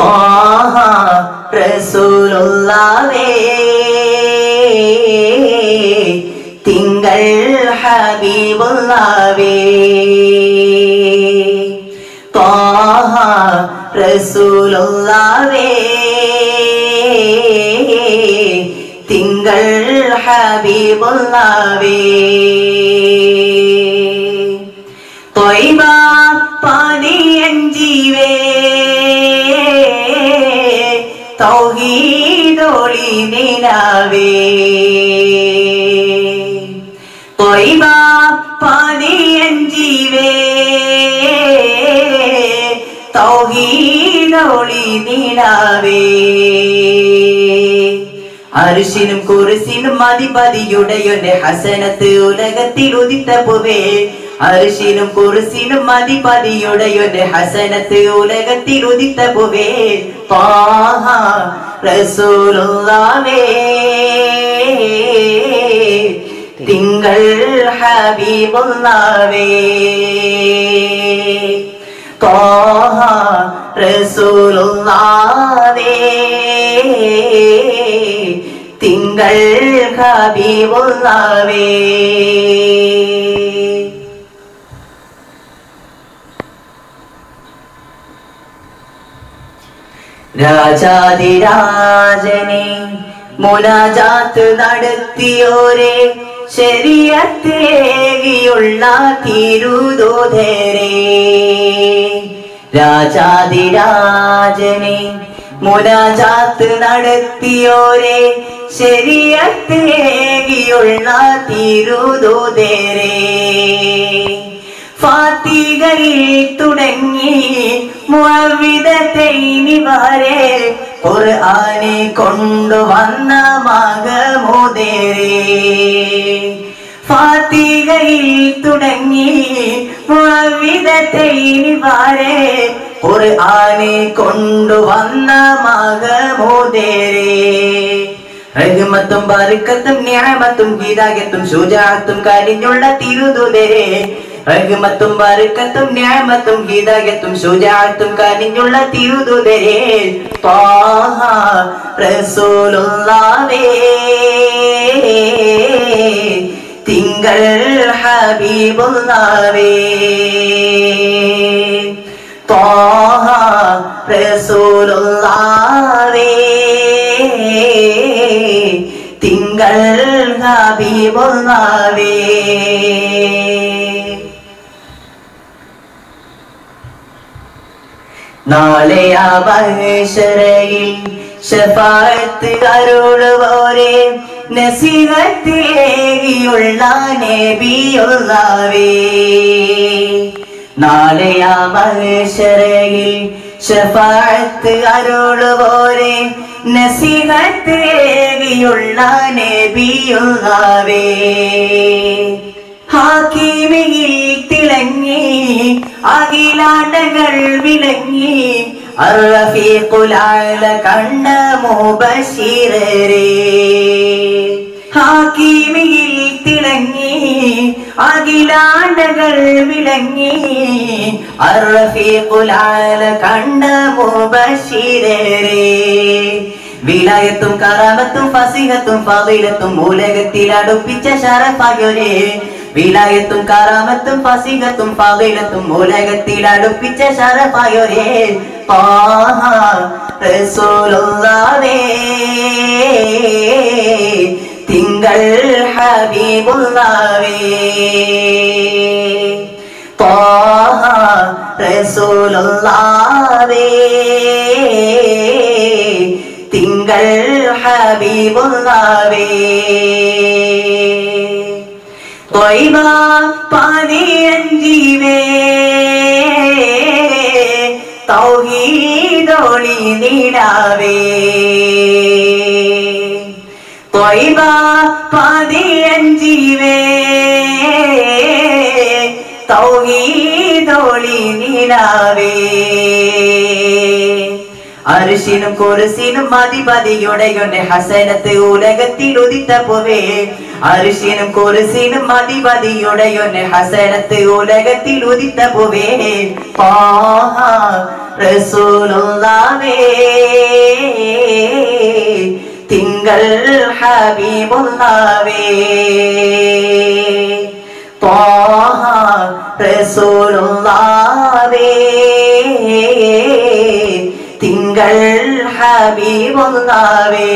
ത്വാഹ റസൂലുള്ളാഹേ തിങ്കൾ ഹബീബുള്ളാഹേ ത്വാഹ റസൂലുള്ളാഹേ തിങ്കൾ ഹബീബുള്ളാഹേ ത്വയ്ബ പതിയഞ്ചിവേ തൗഹീദൊളി നിലാവേ ത്വയ്ബ പതിയഞ്ചിവേ തൗഹീദൊളി നിലാവേ അർശിനും കുർസിനും അധിപതിയുടെയൊന്റെ ഹസനത്ത് ഉലകത്തിൽ ഉദിത്ത പൂവേ അർശിനും കുർസിനും അധിപതിയുടെയൊന്റെ ഹസനത്ത് ഉലകത്തിൽ ഉദിത്ത പൂവേ ത്വാഹ റസൂലുള്ളാഹേ തിങ്കൾ ഹബീബുള്ളാഹേ ത്വാഹ റസൂലുള്ളാഹേ തിങ്കൾ ഹബീബുള്ളാഹേ രാജാതിരാജനെ മുനാജാത്ത് നടത്തിയോരെ ശരീഅത്തേകിയുള്ള തിരുദൂതരെ രാജാതിരാജനെ മുനാജാത്ത് നടത്തിയോരെ ശരീഅത്തേകിയുള്ള തിരുദൂതരെ ഫാത്തിഹയിൽ തുടങ്ങി മുഅവ്വിദതൈനി വരെ ഖുർആനെ കൊണ്ടുവന്ന മഹമൂദരെ ഫാത്തിഹയിൽ തുടങ്ങി മുഅവ്വിദതൈനി വരെ ഖുർആനെ കൊണ്ടുവന്ന മഹമൂദരെ റഹ്മത്തും ബർക്കത്തും നിഅമത്തും ഹിദായത്തും ശുജാഅത്തും കനിഞ്ഞുള്ള തിരുദൂതരെ റഹ്മത്തും ബർക്കത്തും നിഅമത്തും ഹിദായത്തും ശുജാഅത്തും കനിഞ്ഞുള്ള തിരുദൂതരെ ത്വാഹ റസൂലുള്ളാഹേ തിങ്കൾ ഹബീബുള്ളാഹേ ത്വാഹ റസൂലുള്ളാഹേ തിങ്കൾ ഹബീബുള്ളാഹേ നാളെ മഹ്ശറയിൽ ശഫാഅത്ത് അരുളുവോരെ നസീഹത്തേകിയുള്ള നബിയുള്ളാഹേ നാളെ മഹ്ശറയിൽ ശഫാഅത്ത് അരുളുവോരെ നസീഹത്തേകിയുള്ള നബിയുള്ളാഹേ ഹാക്കിമിയിൽ തിളങ്ങി അഖിലാണ്ടങ്ങൾ വിളങ്ങി അർറഫീഖുൽ അഅല കണ്ട മുബശിറരേ ഹാക്കിമിയിൽ തിളങ്ങി അഖിലാണ്ടങ്ങൾ വിളങ്ങി അർറഫീഖുൽ അഅല കണ്ട മുബശിറരേ വിലായത്തും കറാമത്തും ഫസീഹത്തും ഫളീലത്തും ഉലകത്തിൽ അടുപ്പിച്ച ശറഫായോരേ വിലായത്തും കറാമത്തും ഫസീഹത്തും ഫളീലത്തും ഉലകത്തിൽ അടുപ്പിച്ച ശറഫായോരേ ത്വാഹ റസൂലുള്ളാഹേ തിങ്കൾ ഹബീബുള്ളാഹേ ത്വാഹ റസൂലുള്ളാഹേ തിങ്കൾ ഹബീബുള്ളാഹേ ത്വയ്ബ പതിയഞ്ചിവേ തൗഹീദൊളി നിലാവേ ത്വയ്ബ പതിയഞ്ചിവേ തൗഹീദൊളി നിലാവേ അർശിനും കുർസിനും അധിപതിയുടെയൊന്റെ ഹസനത്ത് ഉലകത്തിൽ ഉദിത്ത പൂവേ അർശിനും കുർസിനും അധിപതിയുടെയൊന്റെ ഹസനത്ത് ഉലകത്തിൽ ഉദിത്ത പൂവേ ത്വാഹ റസൂലുള്ളാഹേ തിങ്കൾ ഹബീബുള്ളാഹേ ത്വാഹ റസൂലുള്ളാഹേ തിങ്കൾ ഹബീബുള്ളാഹേ